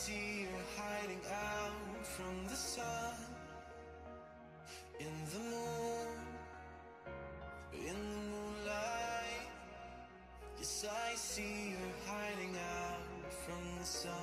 see you hiding out from the sun, in the moonlight. Yes, I see you hiding out from the sun.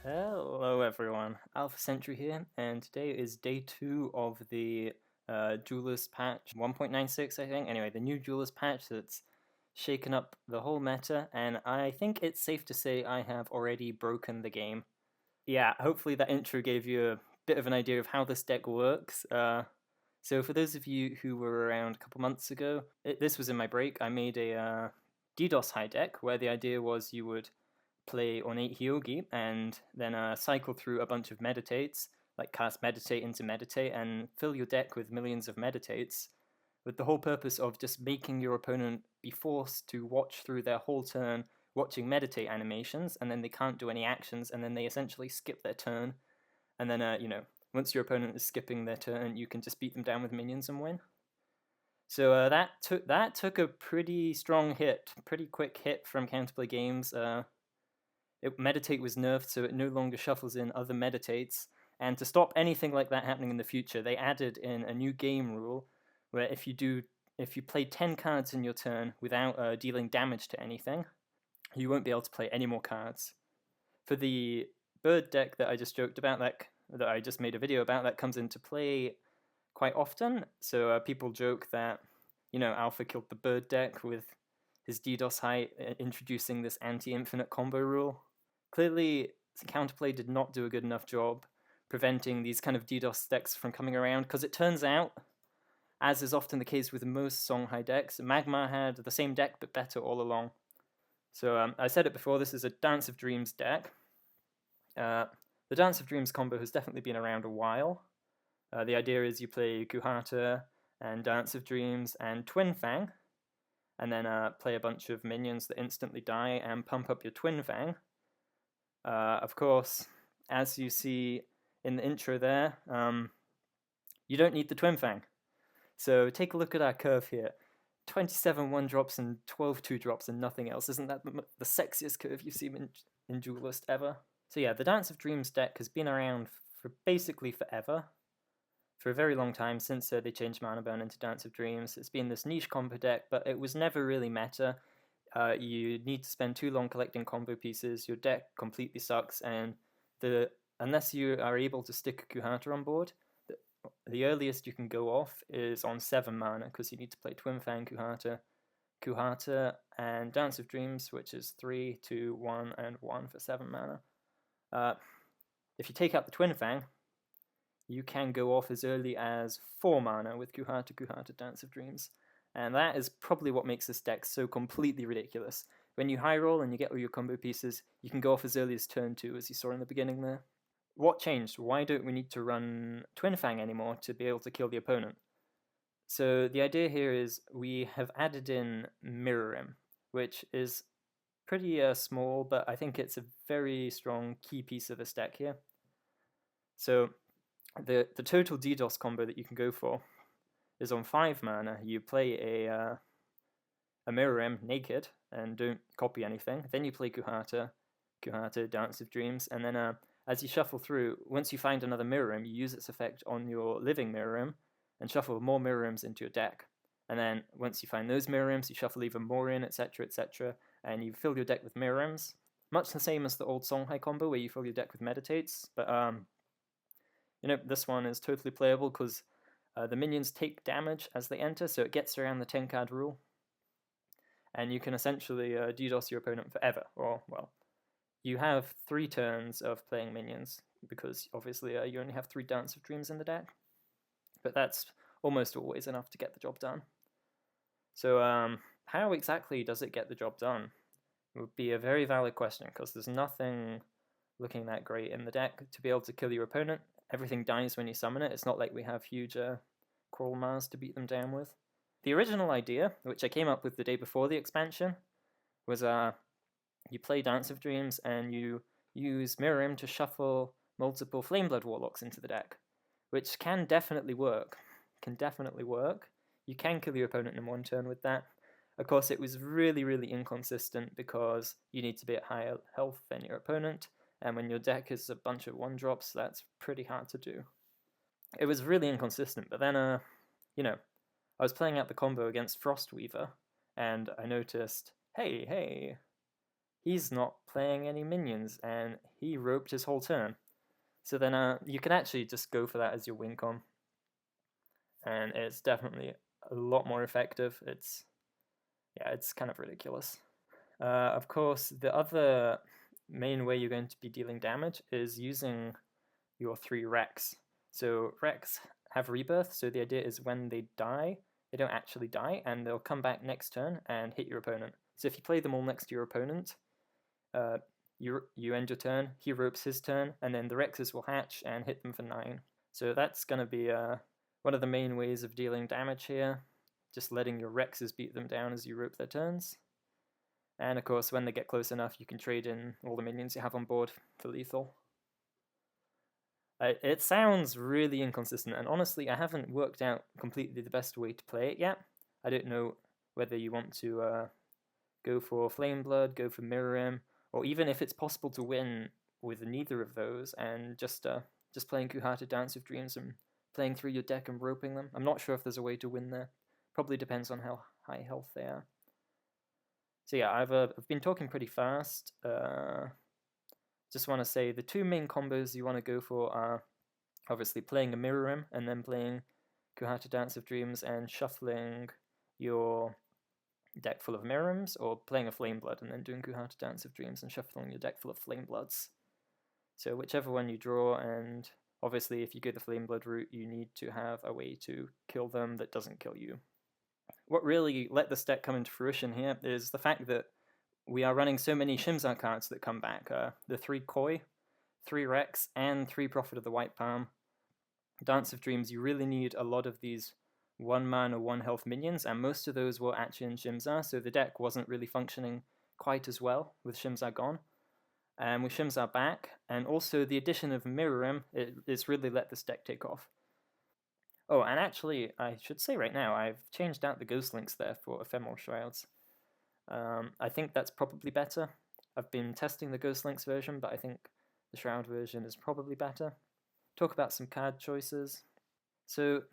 Hello everyone, Alpha Sentry here, and today is day 2 of the Duelyst patch 1.96, I think. Anyway, the new Duelyst patch that's shaken up the whole meta, and I think it's safe to say I have already broken the game. Yeah, hopefully that intro gave you a bit of an idea of how this deck works. So for those of you who were around a couple months ago, this was in my break, I made a DDoS high deck where the idea was you would play Ornate Hyogi and then cycle through a bunch of meditates, like cast meditate into meditate, and fill your deck with millions of meditates, with the whole purpose of just making your opponent be forced to watch through their whole turn watching meditate animations, and then they can't do any actions, and then they essentially skip their turn, and then once your opponent is skipping their turn, you can just beat them down with minions and win. So that took a pretty strong hit, pretty quick hit from Counterplay Games. Meditate was nerfed, so it no longer shuffles in other meditates. And to stop anything like that happening in the future, they added in a new game rule where if you play 10 cards in your turn without dealing damage to anything, you won't be able to play any more cards. For the bird deck that I just joked about, that I just made a video about, that comes into play quite often. So people joke that, Alpha killed the bird deck with his DDoS height, introducing this anti-infinite combo rule. Clearly, Counterplay did not do a good enough job preventing these kind of DDoS decks from coming around, because it turns out, as is often the case with most Songhai decks, Magma had the same deck but better all along. So I said it before, this is a Dance of Dreams deck. The Dance of Dreams combo has definitely been around a while. The idea is you play Kuhata and Dance of Dreams and Twin Fang, and then play a bunch of minions that instantly die and pump up your Twin Fang. Of course, as you see in the intro there, you don't need the Twin Fang. So take a look at our curve here. 27 1-drops and 12 2-drops and nothing else. Isn't that the sexiest curve you've seen in Duelyst ever? So yeah, the Dance of Dreams deck has been around for basically forever. For a very long time, since they changed Mana Burn into Dance of Dreams. It's been this niche combo deck, but it was never really meta. You need to spend too long collecting combo pieces, your deck completely sucks, and unless you are able to stick a Kuhata on board, the earliest you can go off is on 7 mana, because you need to play Twin Fang, Kuhata, and Dance of Dreams, which is 3, 2, 1, and 1 for 7 mana. If you take out the Twin Fang, you can go off as early as 4 mana with Kuhata, Dance of Dreams. And that is probably what makes this deck so completely ridiculous. When you high roll and you get all your combo pieces, you can go off as early as turn 2, as you saw in the beginning there. What changed? Why don't we need to run Twin Fang anymore to be able to kill the opponent? So the idea here is we have added in Mirrorim, which is pretty small, but I think it's a very strong key piece of this deck here. So The total DDoS combo that you can go for is on 5 mana. You play a Mirror M naked and don't copy anything. Then you play Kuhata, Dance of Dreams, and then as you shuffle through, once you find another Mirror M, you use its effect on your living Mirror M and shuffle more Mirror M's into your deck. And then once you find those Mirror M's, you shuffle even more in, etc., etc., and you fill your deck with Mirror M's. Much the same as the old Songhai combo where you fill your deck with Meditates, but this one is totally playable because the minions take damage as they enter, so it gets around the 10-card rule. And you can essentially DDoS your opponent forever, or, well, you have 3 turns of playing minions, because obviously you only have 3 Dance of Dreams in the deck. But that's almost always enough to get the job done. So how exactly does it get the job done? It would be a very valid question, because there's nothing looking that great in the deck to be able to kill your opponent. Everything dies when you summon it. It's not like we have huge Coral Mars to beat them down with. The original idea, which I came up with the day before the expansion, was you play Dance of Dreams and you use Mirror Image to shuffle multiple Flameblood Warlocks into the deck, which can definitely work. You can kill your opponent in one turn with that. Of course, it was really, really inconsistent because you need to be at higher health than your opponent, and when your deck is a bunch of 1-drops, that's pretty hard to do. It was really inconsistent, but then, I was playing out the combo against Frostweaver, and I noticed, hey, he's not playing any minions, and he roped his whole turn. So then you can actually just go for that as your win con, and it's definitely a lot more effective. It's kind of ridiculous. Of course, the other main way you're going to be dealing damage is using your 3 Rex. So Rex have rebirth, so the idea is when they die, they don't actually die, and they'll come back next turn and hit your opponent. So if you play them all next to your opponent, you end your turn, he ropes his turn, and then the Rexes will hatch and hit them for 9. So that's going to be one of the main ways of dealing damage here, just letting your Rexes beat them down as you rope their turns. And of course, when they get close enough, you can trade in all the minions you have on board for lethal. It sounds really inconsistent, and honestly, I haven't worked out completely the best way to play it yet. I don't know whether you want to go for Flameblood, go for Mirror Image, or even if it's possible to win with neither of those and just playing Kuhata Dance of Dreams and playing through your deck and roping them. I'm not sure if there's a way to win there. Probably depends on how high health they are. So yeah, I've been talking pretty fast. Just want to say the 2 main combos you want to go for are obviously playing a Mirror Image and then playing Kuhata Dance of Dreams and shuffling your deck full of Mirror Images, or playing a Flameblood and then doing Kuhata Dance of Dreams and shuffling your deck full of Flamebloods. So whichever one you draw, and obviously if you go the Flameblood route, you need to have a way to kill them that doesn't kill you. What really let this deck come into fruition here is the fact that we are running so many Shimza cards that come back. The 3 Koi, 3 Rex, and 3 Prophet of the White Palm. Dance of Dreams, you really need a lot of these 1-mana, 1-health minions, and most of those were actually in Shimza, so the deck wasn't really functioning quite as well with Shimza gone. And with Shimza back, and also the addition of Mirror Image, it's really let this deck take off. Oh, and actually, I should say right now, I've changed out the Ghost Links there for Ephemeral Shrouds. I think that's probably better. I've been testing the Ghost Links version, but I think the Shroud version is probably better. Talk about some card choices. So,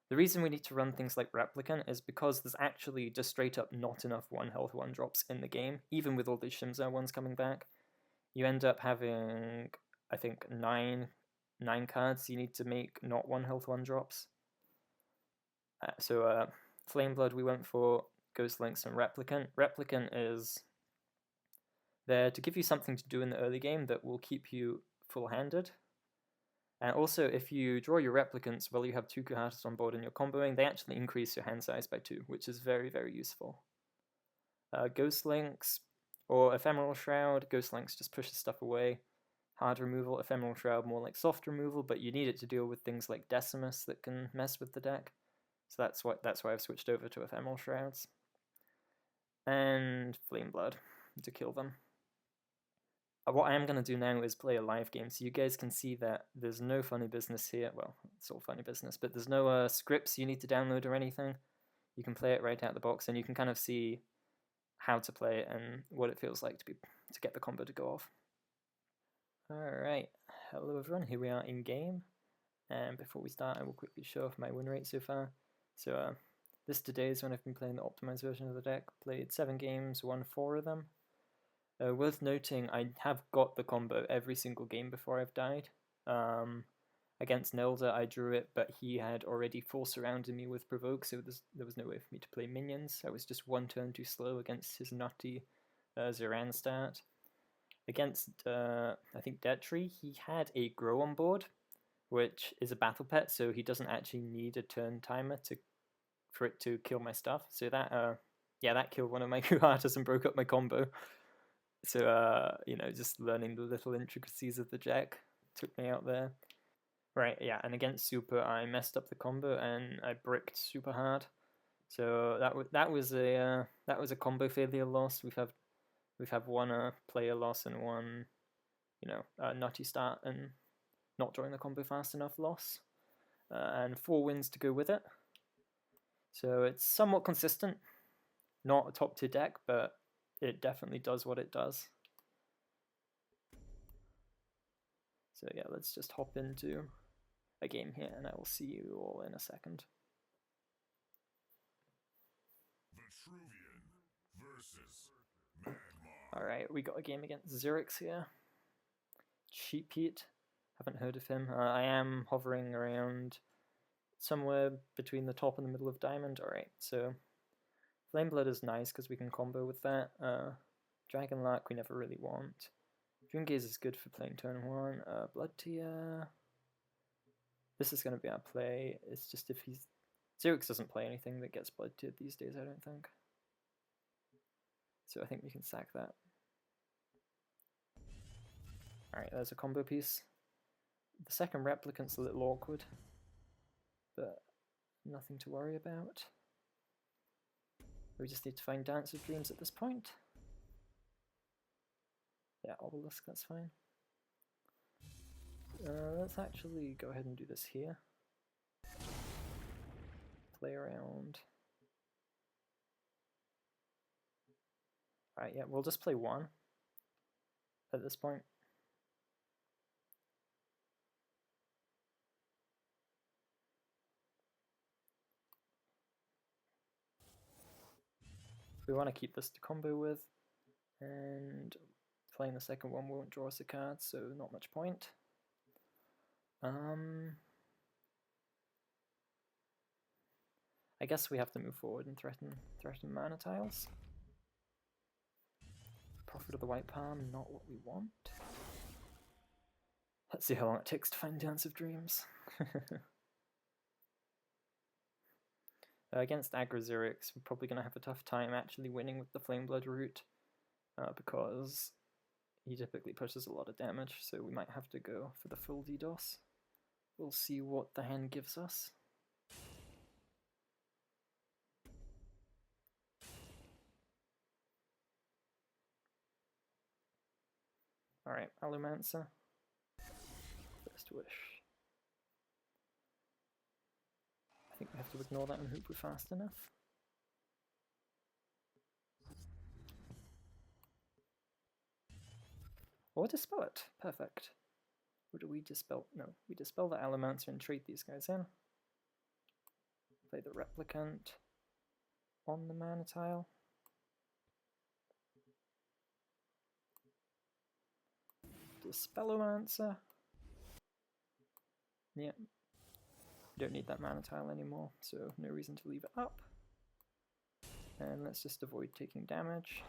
the reason we need to run things like Replicant is because there's actually just straight up not enough 1-health 1-drops in the game, even with all these Shimza ones coming back. You end up having, I think, 9 cards you need to make not 1-health 1-drops. So Flameblood we went for, Ghost Links and Replicant. Replicant is there to give you something to do in the early game that will keep you full-handed. And also, if you draw your Replicants while you have 2 Kuhatas on board and you're comboing, they actually increase your hand size by 2, which is very, very useful. Ghost Links or Ephemeral Shroud. Ghost Links just pushes stuff away. Hard removal. Ephemeral Shroud more like soft removal, but you need it to deal with things like Decimus that can mess with the deck. So that's why I've switched over to Ephemeral Shrouds. And Flameblood to kill them. what I am going to do now is play a live game, so you guys can see that there's no funny business here. Well, it's all funny business, but there's no scripts you need to download or anything. You can play it right out of the box, and you can kind of see how to play it and what it feels like to get the combo to go off. Alright, hello everyone, here we are in game, and before we start I will quickly show off my win rate so far. So this today is when I've been playing the optimized version of the deck, played 7 games, won 4 of them. Worth noting, I have got the combo every single game before I've died. Against Nelda I drew it, but he had already full surrounded me with Provoke, so there was no way for me to play minions. I was just 1 turn too slow against his nutty Ziran start. Against, I think, Detri, he had a Grow on board, which is a battle pet, so he doesn't actually need a turn timer for it to kill my stuff. So that, that killed one of my Kuhatas and broke up my combo. So, just learning the little intricacies of the deck took me out there. Right, yeah, and against Super, I messed up the combo and I bricked super hard. So that was a combo failure loss. We've had one player loss and one, nutty start and not drawing the combo fast enough loss, and 4 wins to go with it. So it's somewhat consistent, not a top tier deck, but it definitely does what it does. So yeah, let's just hop into a game here and I will see you all in a second. Alright, we got a game against Zerix here. Cheap Heat, haven't heard of him. I am hovering around somewhere between the top and the middle of Diamond. Alright, so Flameblood is nice because we can combo with that. Dragonlark we never really want. Dreamgaze is good for playing turn 1. Blood Tier, this is going to be our play. It's just if Zerix doesn't play anything that gets Blood Tiered these days, I don't think. So I think we can sack that. Alright, there's a combo piece. The second replicant's a little awkward, but nothing to worry about. We just need to find Dance of Dreams at this point. Yeah, Obelisk, that's fine. Let's actually go ahead and do this here. Play around. Alright, yeah, we'll just play 1 at this point. We want to keep this to combo with, and playing the second one won't draw us a card, so not much point. I guess we have to move forward and threaten mana tiles. Prophet of the White Palm, not what we want. Let's see how long it takes to find Dance of Dreams. Against Aggro Zerix, we're probably going to have a tough time actually winning with the Flameblood route, because he typically pushes a lot of damage, so we might have to go for the full DDOS. We'll see what the hand gives us. Alright, Allomancer. First Wish. I think we have to ignore that and hope we're fast enough. Or dispel it. Perfect. Or do we dispel? No, we dispel the Allomancer and trade these guys in. Play the Replicant on the mana tile. Dispellomancer. Yeah. Don't need that mana tile anymore, so no reason to leave it up. And let's just avoid taking damage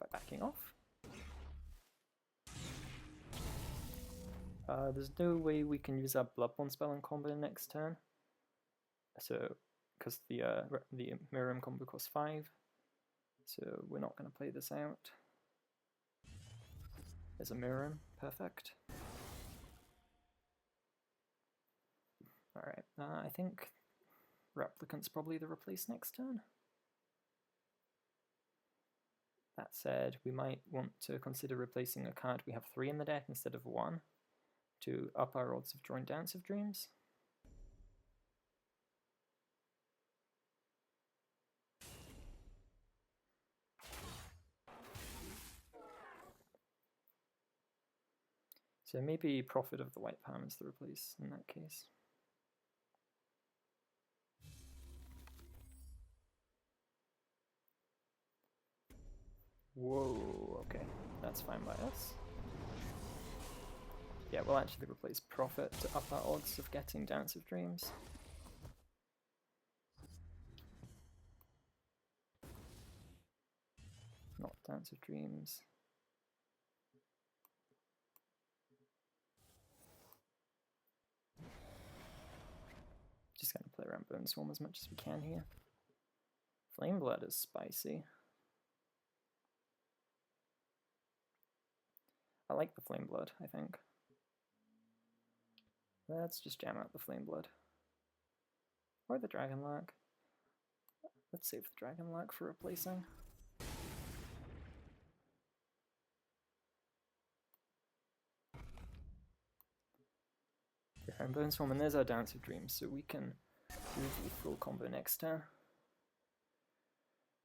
by backing off. There's no way we can use our Bloodborne spell in combo next turn. So, because the Miriam combo costs 5, so we're not going to play this out. There's a Miriam, perfect. Alright, I think Replicant's probably the replace next turn. That said, we might want to consider replacing a card we have 3 in the deck instead of 1 to up our odds of drawing Dance of Dreams. So maybe Prophet of the White Palm is the replace in that case. Whoa, okay, that's fine by us. Yeah, we'll actually replace Prophet to up our odds of getting Dance of Dreams. Not Dance of Dreams. Just gonna play around Bone Swarm as much as we can here. Flame Blood is spicy. I like the Flame Blood, I think. Let's just jam out the Flame Blood. Or the Dragonlark. Let's save the Dragonlark for replacing. And Bone Swarm, and there's our Dance of Dreams, so we can do the full combo next turn.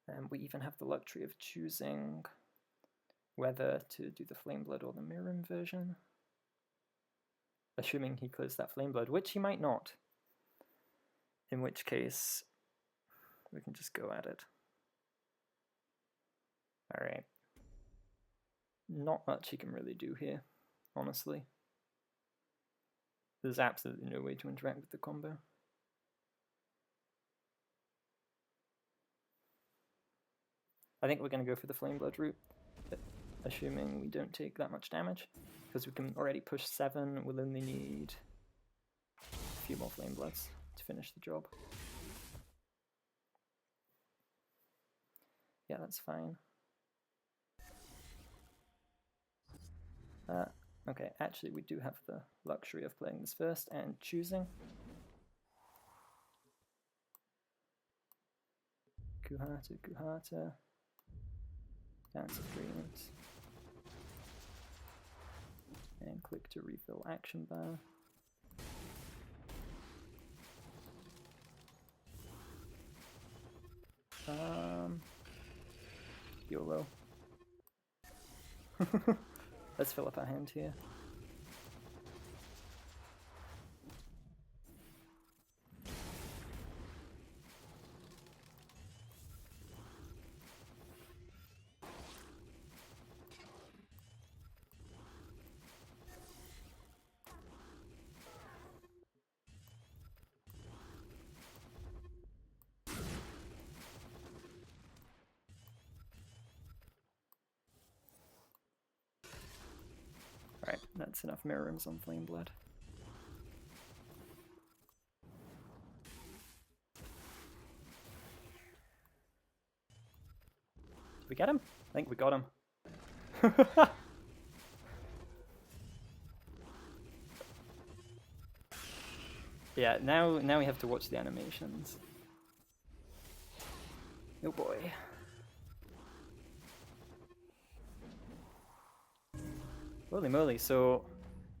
And we even have the luxury of choosing whether to do the Flame Blood or the Mirim version. Assuming he clears that Flame Blood, which he might not. In which case, we can just go at it. Alright. Not much he can really do here, honestly. There's absolutely no way to interact with the combo. I think we're going to go for the Flame Blood route, assuming we don't take that much damage, because we can already push 7, we'll only need a few more Flame Bloods to finish the job. Yeah, that's fine. Okay, actually we do have the luxury of playing this first and choosing. Kuhata, Kuhata. Dance of Dreams. And click to refill action bar. YOLO. Let's fill up our hand here. Alright, that's enough Mirims on Flame Blood. Did we get him? I think we got him. Yeah, now we have to watch the animations. Oh boy. Holy moly, so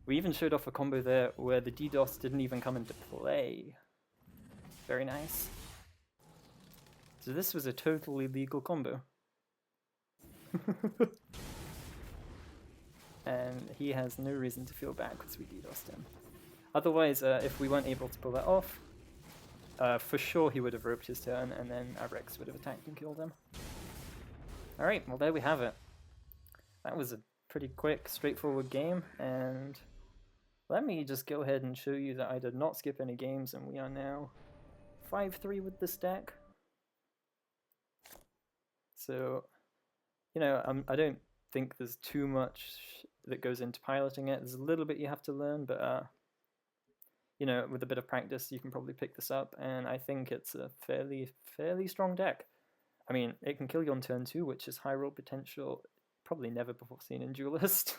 we even showed off a combo there where the DDOS didn't even come into play. Very nice. So this was a totally legal combo. And he has no reason to feel bad because we DDoSed him. Otherwise, if we weren't able to pull that off, for sure he would have roped his turn and then our Rex would have attacked and killed him. Alright, well there we have it. That was a pretty quick, straightforward game, and let me just go ahead and show you that I did not skip any games, and we are now 5-3 with this deck. So, you know, I don't think there's too much that goes into piloting it. There's a little bit you have to learn, but you know, with a bit of practice you can probably pick this up, and I think it's a fairly strong deck. I mean, it can kill you on turn 2, which is high roll potential, probably never before seen in Duelyst.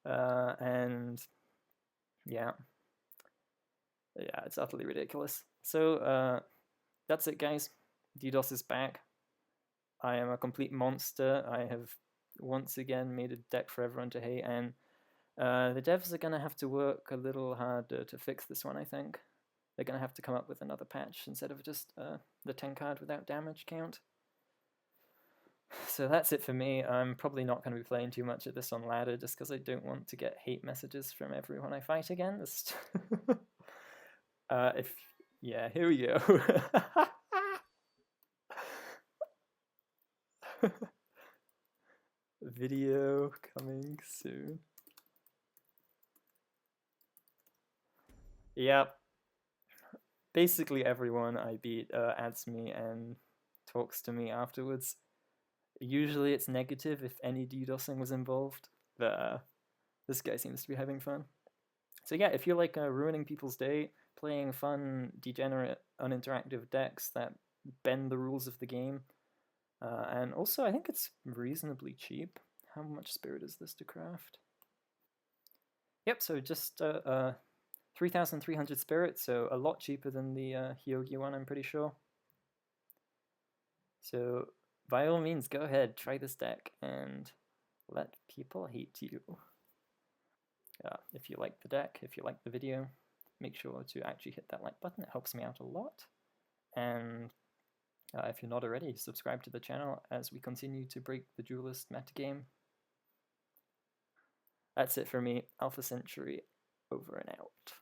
And yeah, it's utterly ridiculous. So that's it, guys. DDoS is back. I am a complete monster. I have once again made a deck for everyone to hate, and the devs are going to have to work a little harder to fix this one, I think. They're going to have to come up with another patch instead of just the 10 card without damage count. So that's it for me. I'm probably not going to be playing too much of this on ladder just because I don't want to get hate messages from everyone I fight against. Yeah, here we go. Video coming soon. Yep. Basically everyone I beat adds me and talks to me afterwards. Usually it's negative if any DDoSing was involved, but this guy seems to be having fun. So yeah, if you're like ruining people's day, playing fun, degenerate, uninteractive decks that bend the rules of the game, and also I think it's reasonably cheap. How much spirit is this to craft? Yep, so just 3,300 spirit, so a lot cheaper than the Hyogi one, I'm pretty sure. So by all means, go ahead, try this deck, and let people hate you. If you like the deck, if you like the video, make sure to actually hit that like button. It helps me out a lot. And if you're not already, subscribe to the channel as we continue to break the Duelyst metagame. That's it for me. Alpha Century, over and out.